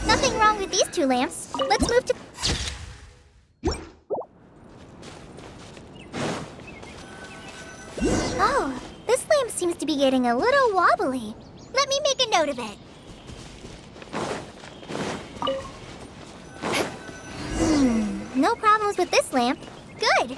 Nothing wrong with these two lamps. Let's move to... Oh, this lamp seems to be getting a little wobbly. Let me make a note of it. No problems with this lamp. Good.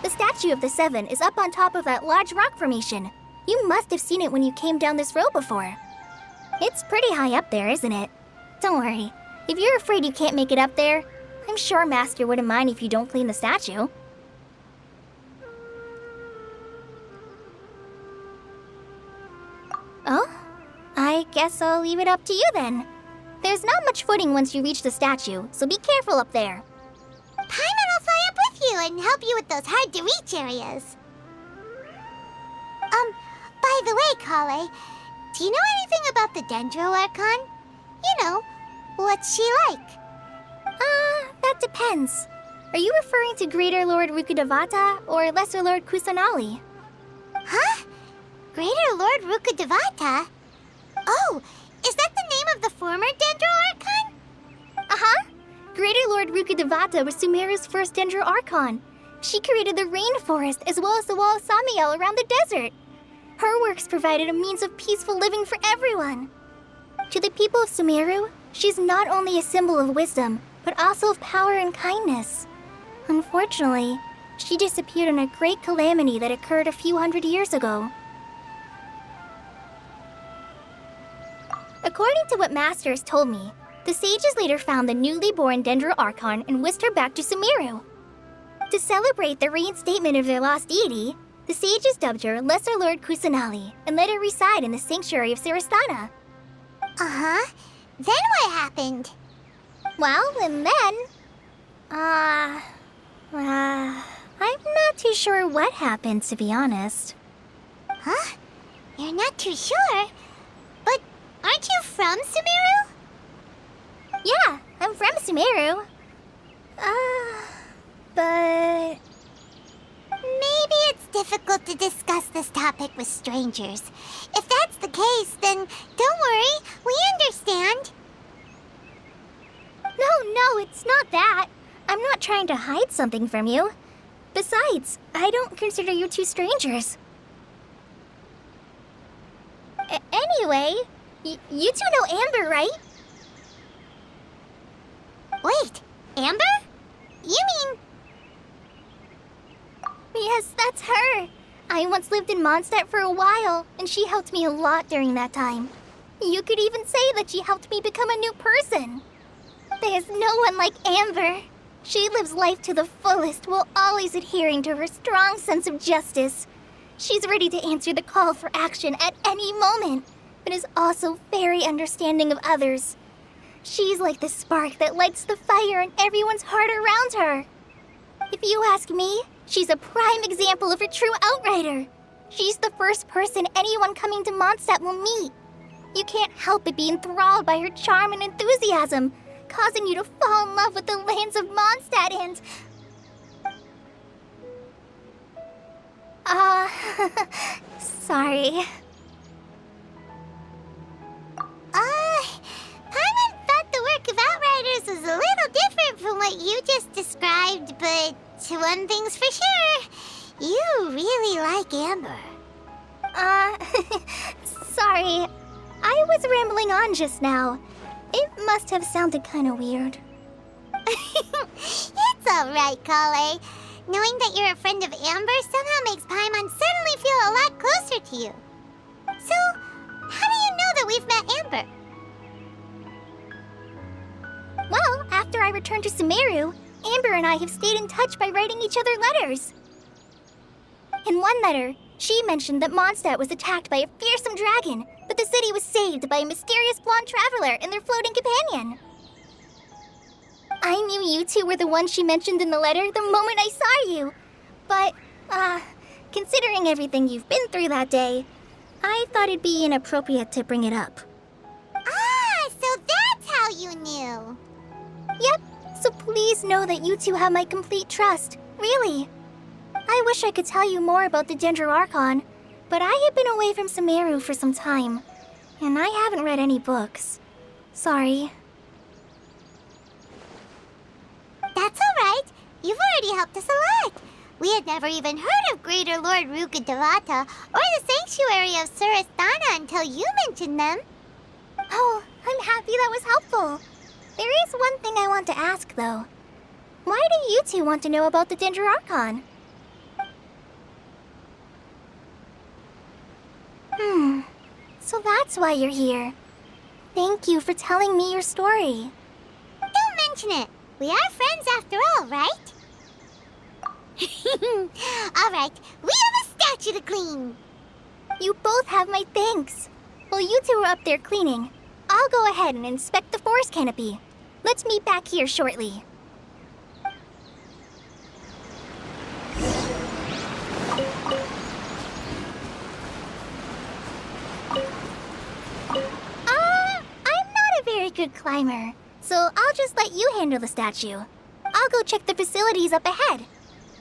The statue of the Seven is up on top of that large rock formation. You must have seen it when you came down this road before. It's pretty high up there, isn't it? Don't worry. If you're afraid you can't make it up there, I'm sure Master wouldn't mind if you don't clean the statue. Oh? I guess I'll leave it up to you then. There's not much footing once you reach the statue, so be careful up there. Paimon will fly up with you and help you with those hard-to-reach areas. By the way, Kale, do you know anything about the Dendro Archon? You know, what's she like? That depends. Are you referring to Greater Lord Rukkhadevata or Lesser Lord Kusanali? Huh? Greater Lord Rukkhadevata? Oh, is that the name of the former Dendro Archon? Uh-huh. Greater Lord Rukkhadevata was Sumeru's first Dendro Archon. She created the rainforest as well as the wall of Samiel around the desert. Her works provided a means of peaceful living for everyone. To the people of Sumeru, she's not only a symbol of wisdom, but also of power and kindness. Unfortunately, she disappeared in a great calamity that occurred a few hundred years ago. According to what Master has told me, the sages later found the newly born Dendro Archon and whisked her back to Sumeru. To celebrate the reinstatement of their lost deity, the sages dubbed her Lesser Lord Kusanali and let her reside in the sanctuary of Sarastana. Uh-huh. Then what happened? Well, and then... I'm not too sure what happened, to be honest. Huh? You're not too sure? But aren't you from Sumeru? Yeah, I'm from Sumeru. But... Maybe it's difficult to discuss this topic with strangers. If that's the case, then don't worry, we understand. No, it's not that. I'm not trying to hide something from you. Besides, I don't consider you two strangers. Anyway, you two know Amber, right? Wait, Amber? You mean... Yes, that's her. I once lived in Mondstadt for a while, and she helped me a lot during that time. You could even say that she helped me become a new person. There's no one like Amber. She lives life to the fullest while always adhering to her strong sense of justice. She's ready to answer the call for action at any moment, but is also very understanding of others. She's like the spark that lights the fire in everyone's heart around her. If you ask me, she's a prime example of a true outrider. She's the first person anyone coming to Mondstadt will meet. You can't help but be enthralled by her charm and enthusiasm, causing you to fall in love with the lands of Mondstadt and... sorry. Paimon thought the work of Outriders was a little different from what you just described, but one thing's for sure, you really like Amber. Sorry. I was rambling on just now. It must have sounded kind of weird. It's alright, Kale. Knowing that you're a friend of Amber somehow makes Paimon suddenly feel a lot closer to you. So, how do you know that we've met Amber? Well, after I returned to Sumeru, Amber and I have stayed in touch by writing each other letters. In one letter, she mentioned that Mondstadt was attacked by a fearsome dragon, but the city was saved by a mysterious blonde traveler and their floating companion. I knew you two were the ones she mentioned in the letter the moment I saw you. But, considering everything you've been through that day, I thought it'd be inappropriate to bring it up. Ah, so that's how you knew. Yep, so please know that you two have my complete trust. Really. I wish I could tell you more about the Ginger Archon, but I have been away from Sumeru for some time, and I haven't read any books. Sorry. That's alright. You've already helped us a lot. We had never even heard of Greater Lord Rukadevata or the Sanctuary of Surasthana until you mentioned them. Oh, I'm happy that was helpful. There is one thing I want to ask, though. Why do you two want to know about the Ginger Archon? So that's why you're here. Thank you for telling me your story. Don't mention it. We are friends after all, right? Alright, we have a statue to clean. You both have my thanks. While you two are up there cleaning, I'll go ahead and inspect the forest canopy. Let's meet back here shortly. I'm not a very good climber, so I'll just let you handle the statue. I'll go check the facilities up ahead.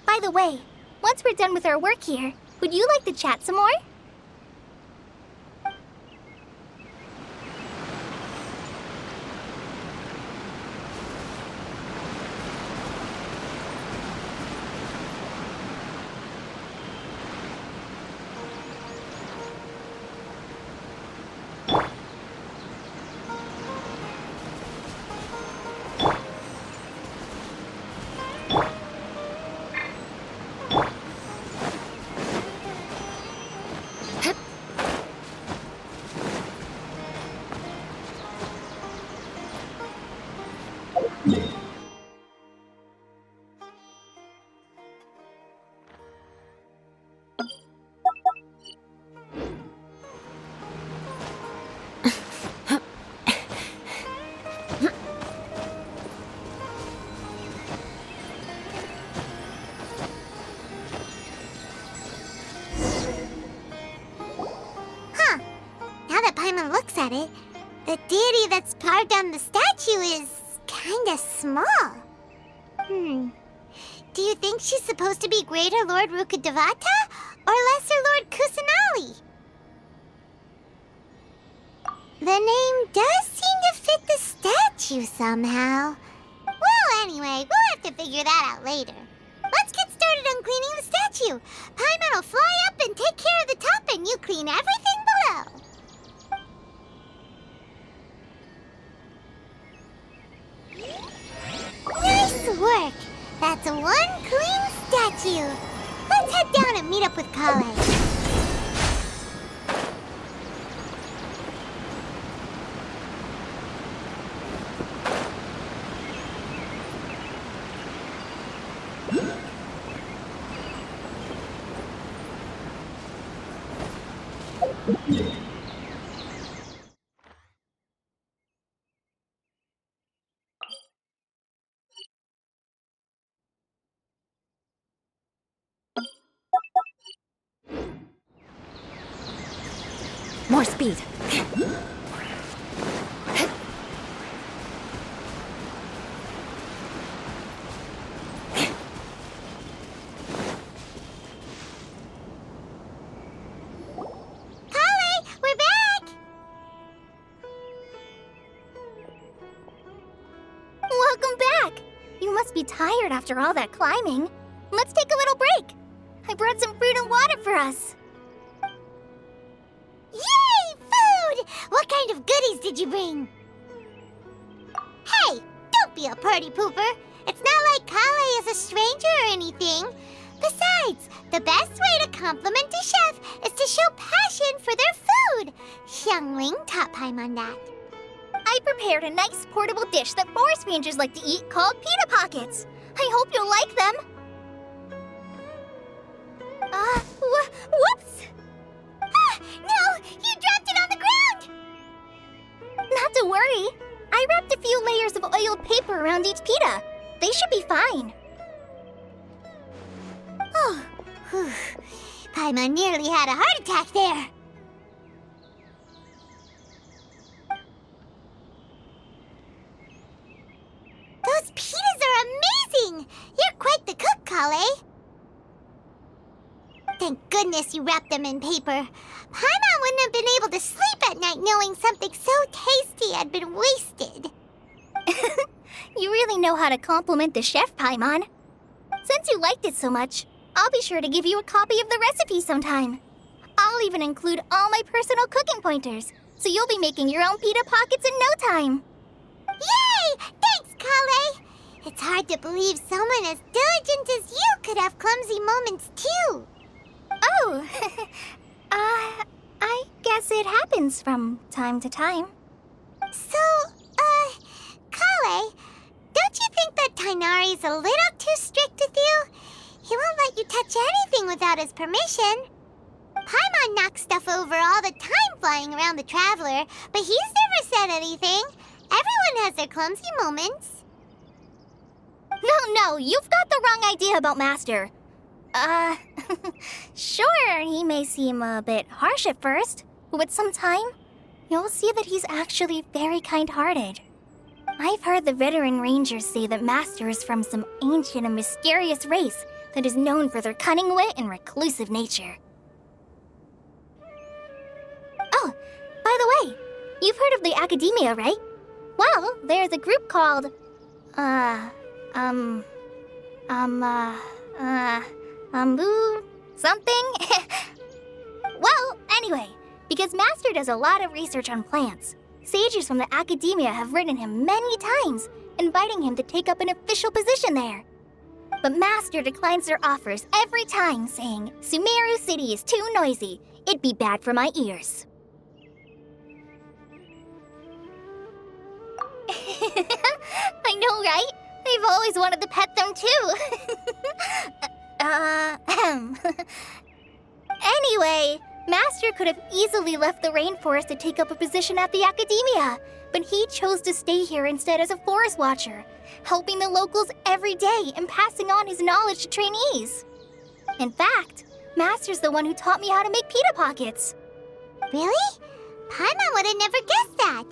By the way, once we're done with our work here, would you like to chat some more? Now that Paimon looks at it, the deity that's carved on the statue is kinda small. Do you think she's supposed to be Greater Lord Rukadevata or Lesser Lord Kusanali? The name does seem to fit the statue somehow. Well, anyway, we'll have to figure that out later. Let's get started on cleaning the statue. Paimon will fly up and take care of the top, and you clean everything below. Nice work! That's one clean statue. Let's head down and meet up with Kale. More speed. Kale, we're back! Welcome back! You must be tired after all that climbing. Let's take a little break. I brought some fruit and water for us. Yay! Food! What kind of goodies did you bring? Hey, don't be a party pooper. It's not like Kale is a stranger or anything. Besides, the best way to compliment a chef is to show passion for their food. Xiangling taught Paimon that. I prepared a nice portable dish that forest rangers like to eat called pita pockets. I hope you'll like them. Whoops! Ah, no! You dropped it on the ground! Not to worry. I wrapped a few layers of oiled paper around each pita. They should be fine. Oh, whew. Paimon nearly had a heart attack there. Kale. Thank goodness you wrapped them in paper. Paimon wouldn't have been able to sleep at night knowing something so tasty had been wasted. You really know how to compliment the chef, Paimon. Since you liked it so much, I'll be sure to give you a copy of the recipe sometime. I'll even include all my personal cooking pointers, so you'll be making your own pita pockets in no time. Yay! Thanks, Kale! It's hard to believe someone as diligent as you could have clumsy moments, too. Oh, I guess it happens from time to time. So, Kale, don't you think that Tainari's a little too strict with you? He won't let you touch anything without his permission. Paimon knocks stuff over all the time flying around the Traveler, but he's never said anything. Everyone has their clumsy moments. No, you've got the wrong idea about Master. Sure, he may seem a bit harsh at first, but with some time, you'll see that he's actually very kind-hearted. I've heard the veteran rangers say that Master is from some ancient and mysterious race that is known for their cunning wit and reclusive nature. Oh, by the way, you've heard of the Academia, right? Well, there's a group called, something? Well, anyway, because Master does a lot of research on plants, sages from the Academia have written him many times, inviting him to take up an official position there. But Master declines their offers every time, saying, Sumeru City is too noisy. It'd be bad for my ears. I know, right? I've always wanted to pet them, too. Anyway, Master could have easily left the rainforest to take up a position at the Academia, but he chose to stay here instead as a forest watcher, helping the locals every day and passing on his knowledge to trainees. In fact, Master's the one who taught me how to make pita pockets. Really? Paimon would have never guessed that.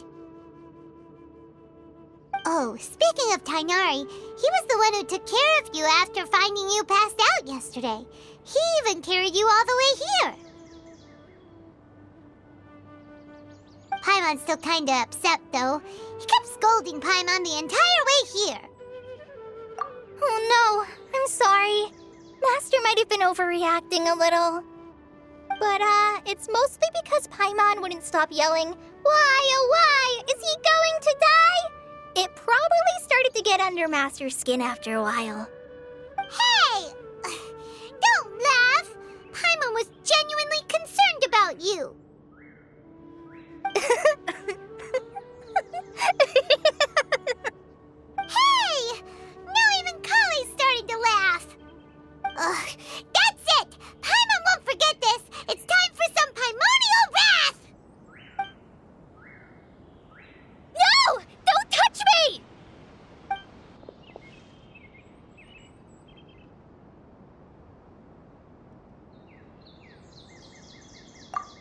Oh, speaking of Tainari, he was the one who took care of you after finding you passed out yesterday. He even carried you all the way here. Paimon's still kinda upset, though. He kept scolding Paimon the entire way here. Oh no, I'm sorry. Master might have been overreacting a little. But, it's mostly because Paimon wouldn't stop yelling, Why, oh why, is he going to die? It probably started to get under Master's skin after a while. Hey! Don't laugh! Paimon was genuinely concerned about you. Hey! Now even Kale's starting to laugh. Ugh, that's it! Paimon won't forget this! It's time for some primordial wrath! No! Don't touch me!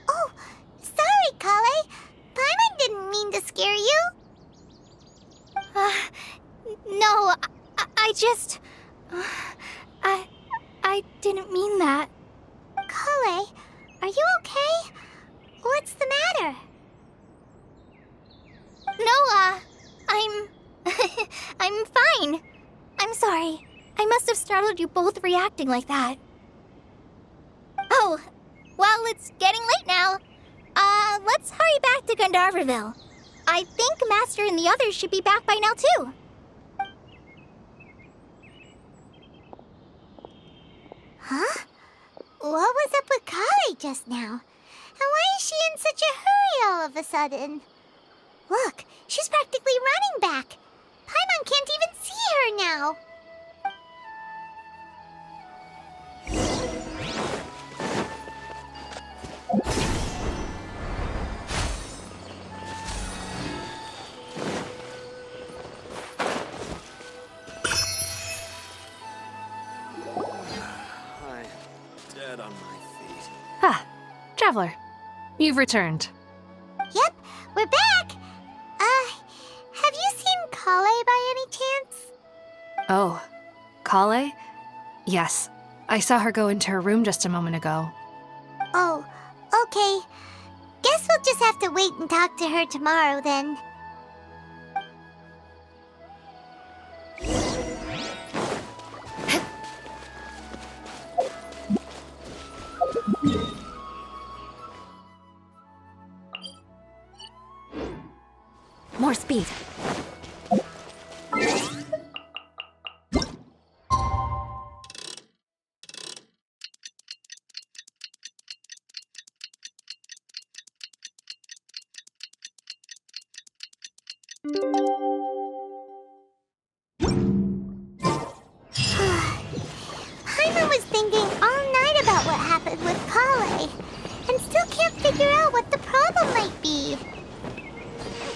Oh, sorry, Kale. Paimon didn't mean to scare you. No, I just... I didn't mean that. Kale, are you okay? What's the matter? No, I'm... I'm fine. I'm sorry. I must have startled you both reacting like that. Oh, well, it's getting late now. Let's hurry back to Gandharvaville. I think Master and the others should be back by now, too. Huh? What was up with Kale just now? And why is she in such a hurry all of a sudden? Look, she's practically running back. Paimon can't even see her now. I'm dead on my feet. Ah, Traveler, you've returned. Yep, we're back. Have you seen Kale by any chance? Oh, Kale? Yes. I saw her go into her room just a moment ago. Oh, okay. Guess we'll just have to wait and talk to her tomorrow then. More speed. Paimon was thinking all night about what happened with Kale, and still can't figure out what the problem might be.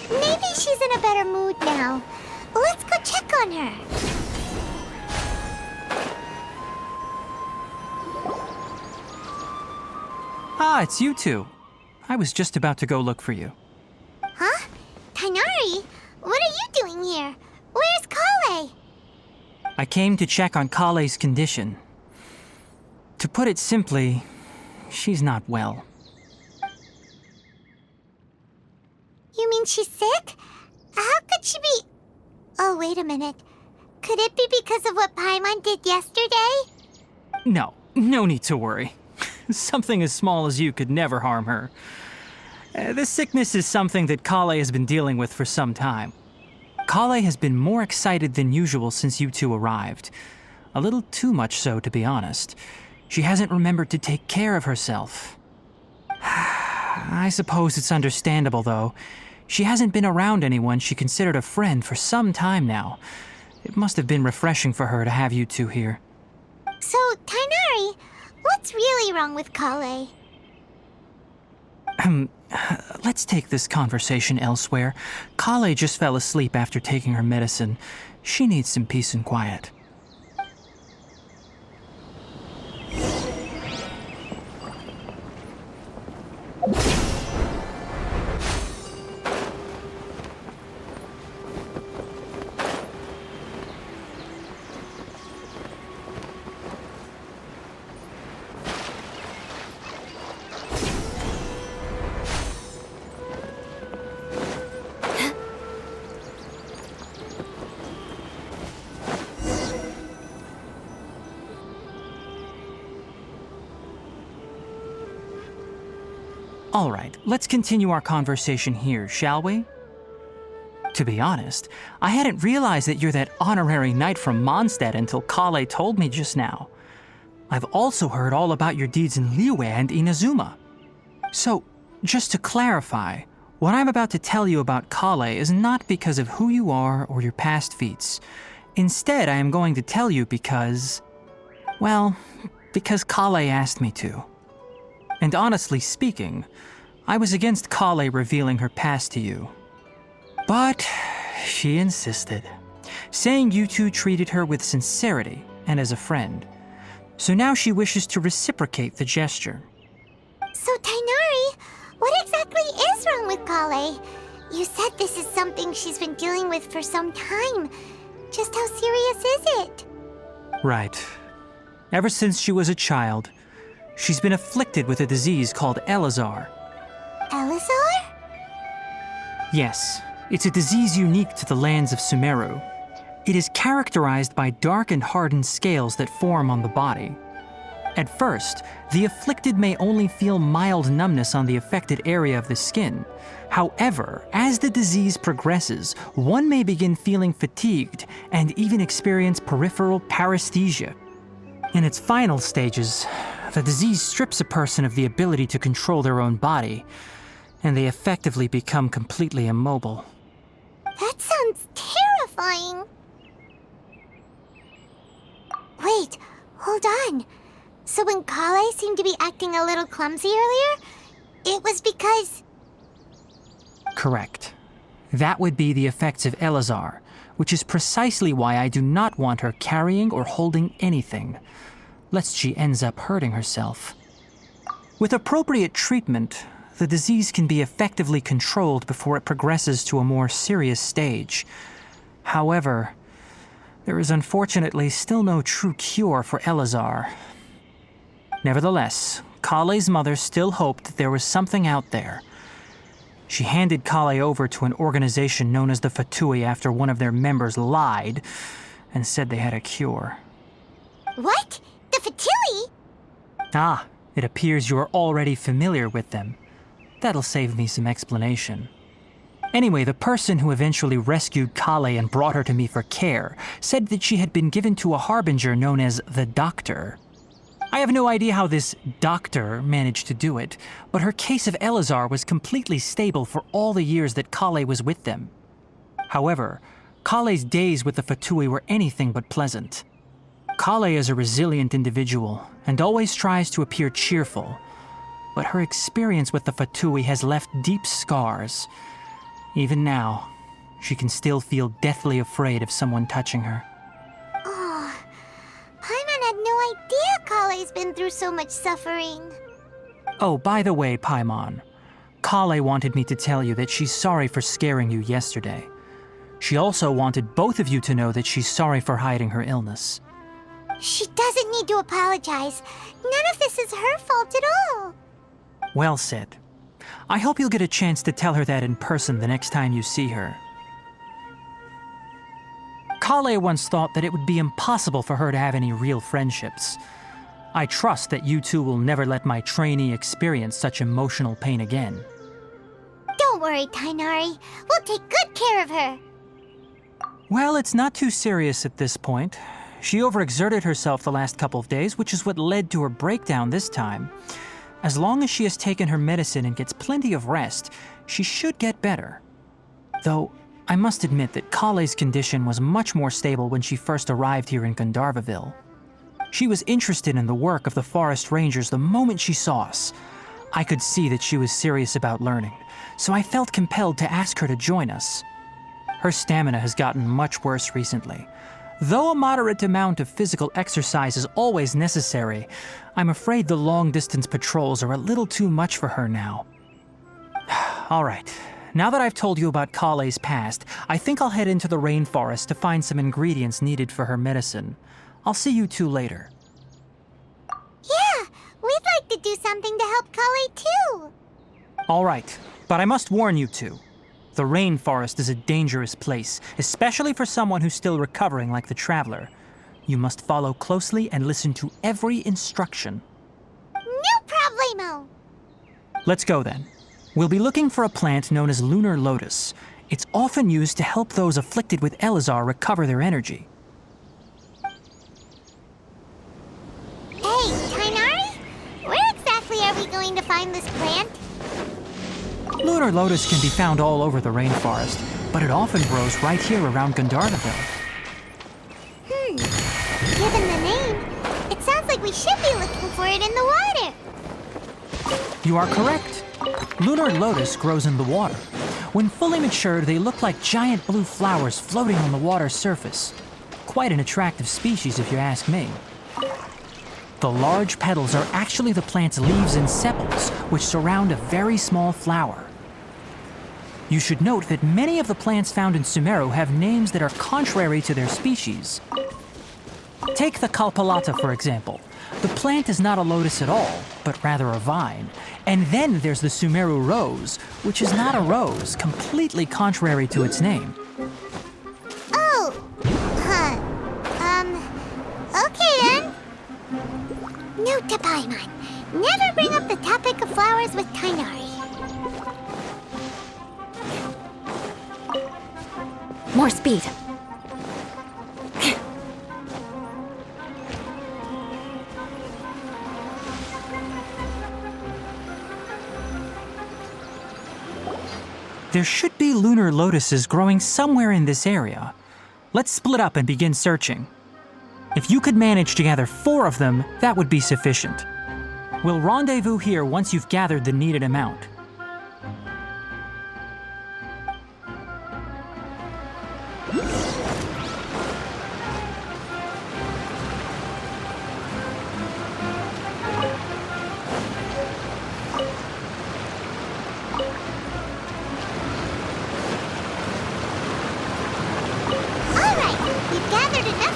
Maybe she's in a better mood now. Let's go check on her. Ah, it's you two. I was just about to go look for you. Huh? Tainari? What are you doing here? Where's Kale? I came to check on Kale's condition. To put it simply, she's not well. You mean she's sick? How could she be... Oh, wait a minute. Could it be because of what Paimon did yesterday? No need to worry. Something as small as you could never harm her. This sickness is something that Kale has been dealing with for some time. Kale has been more excited than usual since you two arrived. A little too much so, to be honest. She hasn't remembered to take care of herself. I suppose it's understandable, though. She hasn't been around anyone she considered a friend for some time now. It must have been refreshing for her to have you two here. So, Tainari, what's really wrong with Kale? Let's take this conversation elsewhere. Kale just fell asleep after taking her medicine. She needs some peace and quiet. All right, let's continue our conversation here, shall we? To be honest, I hadn't realized that you're that honorary knight from Mondstadt until Kale told me just now. I've also heard all about your deeds in Liyue and Inazuma. So, just to clarify, what I'm about to tell you about Kale is not because of who you are or your past feats. Instead, I am going to tell you because... well, because Kale asked me to. And honestly speaking, I was against Kale revealing her past to you. But she insisted, saying you two treated her with sincerity and as a friend. So now she wishes to reciprocate the gesture. So, Tainari, what exactly is wrong with Kale? You said this is something she's been dealing with for some time. Just how serious is it? Right. Ever since she was a child, she's been afflicted with a disease called Elazar. Elazar? Yes, it's a disease unique to the lands of Sumeru. It is characterized by dark and hardened scales that form on the body. At first, the afflicted may only feel mild numbness on the affected area of the skin. However, as the disease progresses, one may begin feeling fatigued and even experience peripheral paresthesia. In its final stages, the disease strips a person of the ability to control their own body, and they effectively become completely immobile. That sounds terrifying. Wait, hold on. So when Kale seemed to be acting a little clumsy earlier, it was because... Correct. That would be the effects of Elazar, which is precisely why I do not want her carrying or holding anything, lest she ends up hurting herself. With appropriate treatment, the disease can be effectively controlled before it progresses to a more serious stage. However, There is unfortunately still no true cure for Elazar. Nevertheless, Kale's mother still hoped that there was something out there. She handed Kale over to an organization known as the Fatui after one of their members lied and said they had a cure. What? The Fatui? Ah, it appears you are already familiar with them. That'll save me some explanation. Anyway, the person who eventually rescued Kale and brought her to me for care said that she had been given to a harbinger known as the Doctor. I have no idea how this doctor managed to do it, but her case of Elazar was completely stable for all the years that Kale was with them. However, Kale's days with the Fatui were anything but pleasant. Kale is a resilient individual and always tries to appear cheerful, but her experience with the Fatui has left deep scars. Even now, she can still feel deathly afraid of someone touching her. Oh, Paimon had no idea Kale's been through so much suffering. Oh, by the way, Paimon, Kale wanted me to tell you that she's sorry for scaring you yesterday. She also wanted both of you to know that she's sorry for hiding her illness. She doesn't need to apologize. None of this is her fault at all. Well said. I hope you'll get a chance to tell her that in person the next time you see her. Kale once thought that it would be impossible for her to have any real friendships. I trust that you two will never let my trainee experience such emotional pain again. Don't worry, Tainari. We'll take good care of her. Well, it's not too serious at this point. She overexerted herself the last couple of days, which is what led to her breakdown this time. As long as she has taken her medicine and gets plenty of rest, she should get better. Though, I must admit that Kale's condition was much more stable when she first arrived here in Gandharvaville. She was interested in the work of the forest rangers the moment she saw us. I could see that she was serious about learning, so I felt compelled to ask her to join us. Her stamina has gotten much worse recently. Though a moderate amount of physical exercise is always necessary, I'm afraid the long-distance patrols are a little too much for her now. All right, now that I've told you about Kale's past, I think I'll head into the rainforest to find some ingredients needed for her medicine. I'll see you two later. Yeah, we'd like to do something to help Kale too. All right, but I must warn you two. The rainforest is a dangerous place, especially for someone who's still recovering like the traveler. You must follow closely and listen to every instruction. No problemo. Let's go then. We'll be looking for a plant known as lunar lotus. It's often used to help those afflicted with Elazar recover their energy. Hey, Tainari? Where exactly are we going to find this plant? Lunar lotus can be found all over the rainforest, but it often grows right here around Gandharvaville. Given the name, it sounds like we should be looking for it in the water. You are correct. Lunar lotus grows in the water. When fully matured, they look like giant blue flowers floating on the water's surface. Quite an attractive species, if you ask me. The large petals are actually the plant's leaves and sepals, which surround a very small flower. You should note that many of the plants found in Sumeru have names that are contrary to their species. Take the Kalpalata, for example. The plant is not a lotus at all, but rather a vine. And then there's the Sumeru rose, which is not a rose, completely contrary to its name. Oh, okay then. Note to Paimon, never bring up the topic of flowers with Tainari. More speed. There should be lunar lotuses growing somewhere in this area. Let's split up and begin searching. If you could manage to gather 4 of them, that would be sufficient. We'll rendezvous here once you've gathered the needed amount. All right, we've gathered enough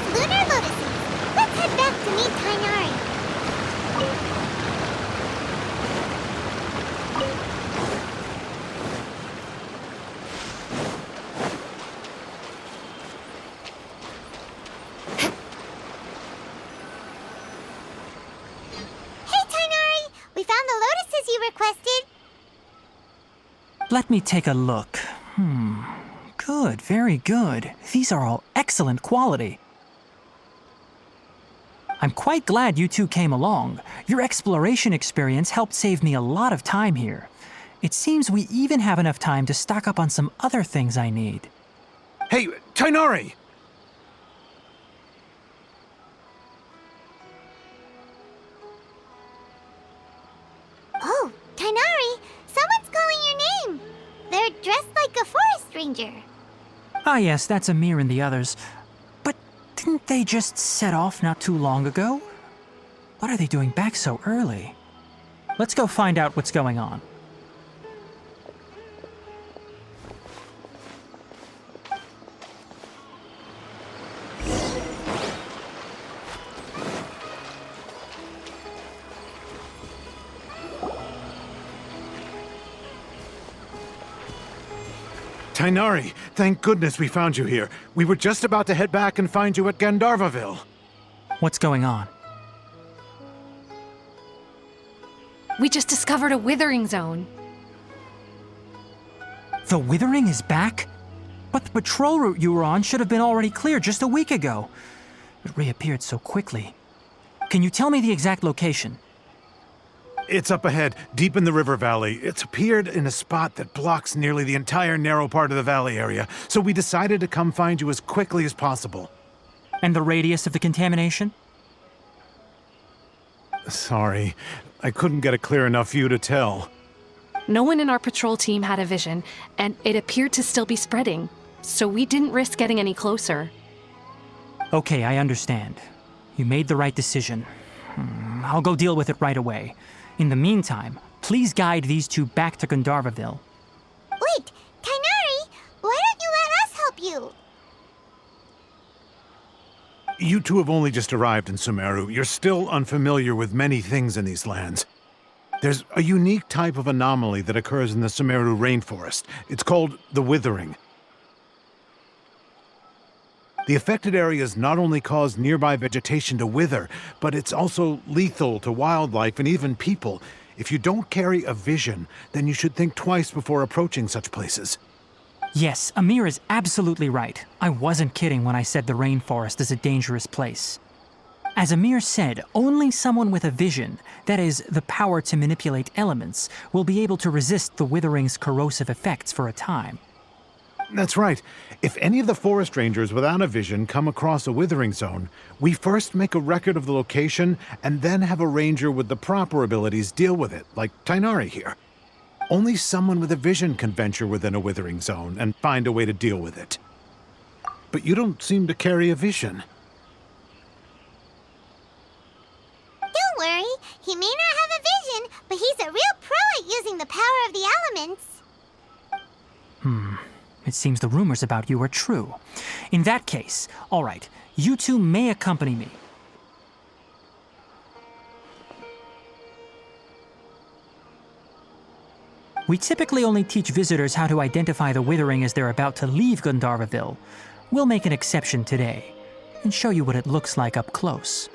Let me take a look. Good, very good. These are all excellent quality. I'm quite glad you two came along. Your exploration experience helped save me a lot of time here. It seems we even have enough time to stock up on some other things I need. Hey, Tainari! Oh, Tainari, someone's calling your name. They're dressed like a forest ranger. Ah yes, that's Amir and the others. But didn't they just set off not too long ago? What are they doing back so early? Let's go find out what's going on. Tainari, thank goodness we found you here. We were just about to head back and find you at Gandharvaville. What's going on? We just discovered a withering zone. The Withering is back? But the patrol route you were on should have been already clear just a week ago. It reappeared so quickly. Can you tell me the exact location? It's up ahead, deep in the river valley. It's appeared in a spot that blocks nearly the entire narrow part of the valley area, so we decided to come find you as quickly as possible. And the radius of the contamination? Sorry, I couldn't get a clear enough view to tell. No one in our patrol team had a vision, and it appeared to still be spreading, so we didn't risk getting any closer. Okay, I understand. You made the right decision. I'll go deal with it right away. In the meantime, please guide these two back to Gandharvaville. Wait, Tainari, why don't you let us help you? You two have only just arrived in Sumeru. You're still unfamiliar with many things in these lands. There's a unique type of anomaly that occurs in the Sumeru rainforest. It's called the Withering. The affected areas not only cause nearby vegetation to wither, but it's also lethal to wildlife and even people. If you don't carry a vision, then you should think twice before approaching such places. Yes, Amir is absolutely right. I wasn't kidding when I said the rainforest is a dangerous place. As Amir said, only someone with a vision, that is, the power to manipulate elements, will be able to resist the Withering's corrosive effects for a time. That's right. If any of the forest rangers without a vision come across a withering zone, we first make a record of the location and then have a ranger with the proper abilities deal with it, like Tainari here. Only someone with a vision can venture within a withering zone and find a way to deal with it. But you don't seem to carry a vision. Don't worry, he may not have a vision, but he's a real pro at using the power of the elements. It seems the rumors about you are true. In that case, all right, you two may accompany me. We typically only teach visitors how to identify the Withering as they're about to leave Gandharvaville. We'll make an exception today and show you what it looks like up close.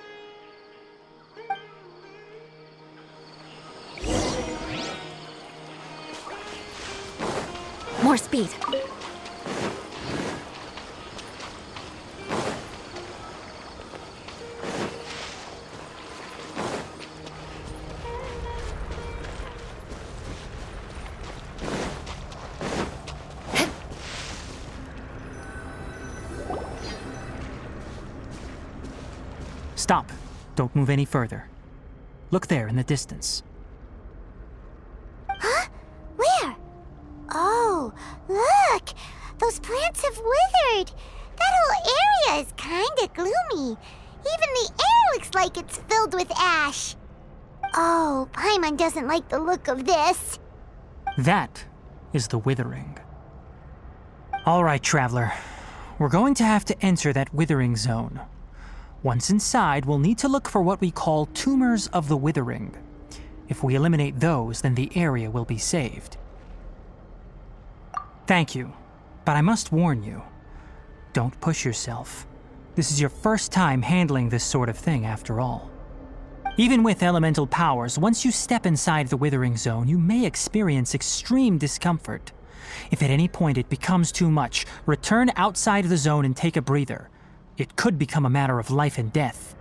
More speed. Stop. Don't move any further. Look there in the distance. Huh? Where? Oh, look! Those plants have withered! That whole area is kinda gloomy. Even the air looks like it's filled with ash. Oh, Paimon doesn't like the look of this. That is the Withering. All right, traveler. We're going to have to enter that Withering zone. Once inside, we'll need to look for what we call tumors of the Withering. If we eliminate those, then the area will be saved. Thank you, but I must warn you. Don't push yourself. This is your first time handling this sort of thing, after all. Even with elemental powers, once you step inside the Withering Zone, you may experience extreme discomfort. If at any point it becomes too much, return outside the zone and take a breather. It could become a matter of life and death.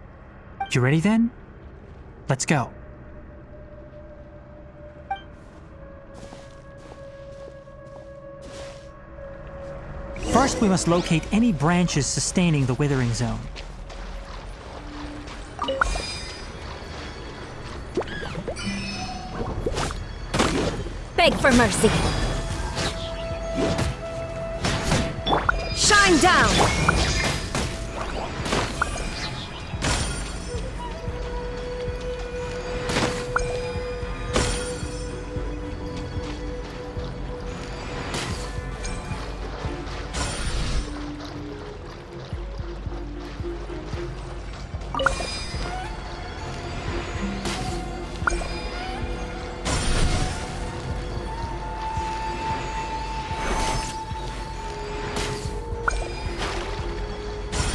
You ready then? Let's go. First, we must locate any branches sustaining the Withering Zone. Beg for mercy. Shine down!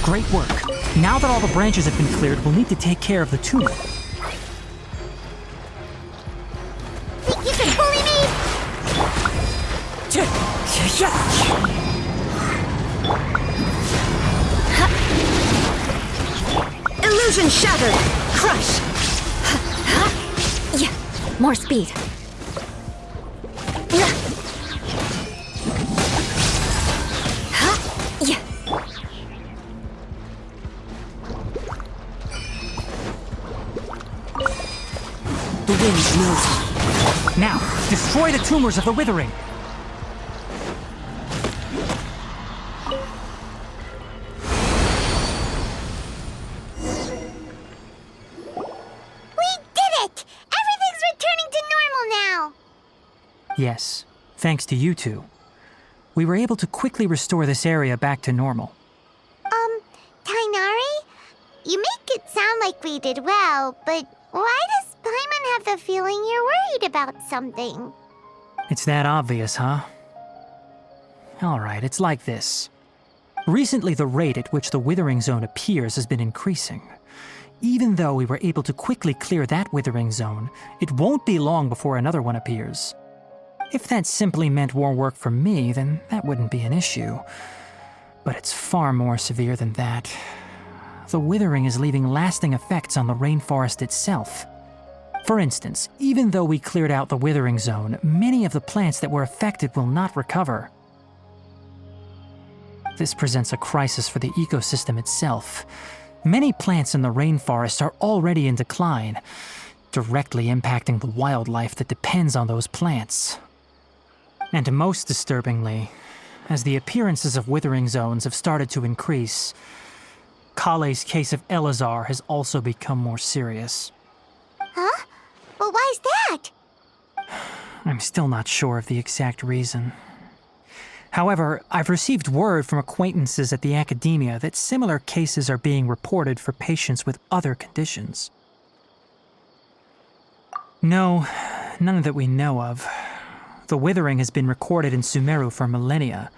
Great work. Now that all the branches have been cleared, we'll need to take care of the tumor. Think you can bully me? Illusion shattered! Crush! Yeah, more speed. Yeah. The wind knows. Now, destroy the tumors of the Withering. We did it! Everything's returning to normal now! Yes, thanks to you two. We were able to quickly restore this area back to normal. Tainari? You make it sound like we did well, but why does Paimon have the feeling you're worried about something? It's that obvious, huh? Alright, it's like this. Recently, the rate at which the Withering Zone appears has been increasing. Even though we were able to quickly clear that Withering Zone, it won't be long before another one appears. If that simply meant more work for me, then that wouldn't be an issue. But it's far more severe than that. The Withering is leaving lasting effects on the rainforest itself. For instance, even though we cleared out the Withering Zone, many of the plants that were affected will not recover. This presents a crisis for the ecosystem itself. Many plants in the rainforest are already in decline, directly impacting the wildlife that depends on those plants. And most disturbingly, as the appearances of Withering Zones have started to increase, Kale's case of Elazar has also become more serious. Huh? But why's that? I'm still not sure of the exact reason. However, I've received word from acquaintances at the academia that similar cases are being reported for patients with other conditions. No, none that we know of. The Withering has been recorded in Sumeru for millennia.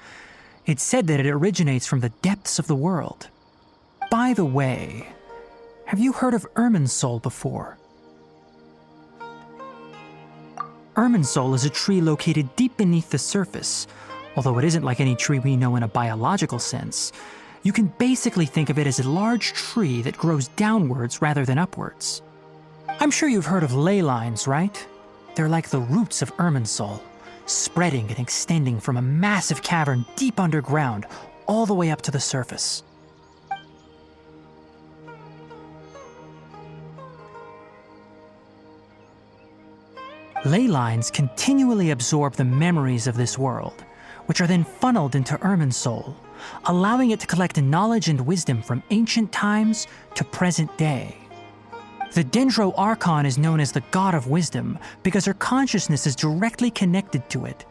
It's said that it originates from the depths of the world. By the way, have you heard of Irminsul before? Irminsul is a tree located deep beneath the surface. Although it isn't like any tree we know in a biological sense, you can basically think of it as a large tree that grows downwards rather than upwards. I'm sure you've heard of ley lines, right? They're like the roots of Irminsul, spreading and extending from a massive cavern deep underground all the way up to the surface. Ley lines continually absorb the memories of this world, which are then funneled into Irminsul, allowing it to collect knowledge and wisdom from ancient times to present day. The Dendro Archon is known as the God of Wisdom because her consciousness is directly connected to it.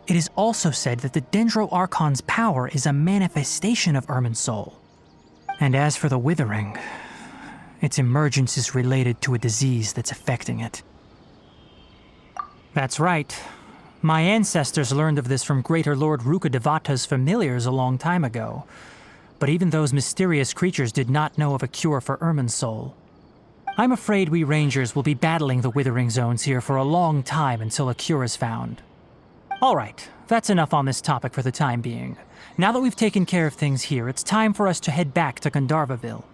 It is also said that the Dendro Archon's power is a manifestation of Irminsul. And as for the Withering, its emergence is related to a disease that's affecting it. That's right. My ancestors learned of this from Greater Lord Rukadevata's familiars a long time ago. But even those mysterious creatures did not know of a cure for Irminsul. I'm afraid we Rangers will be battling the Withering Zones here for a long time until a cure is found. All right, that's enough on this topic for the time being. Now that we've taken care of things here, it's time for us to head back to Gandharvaville.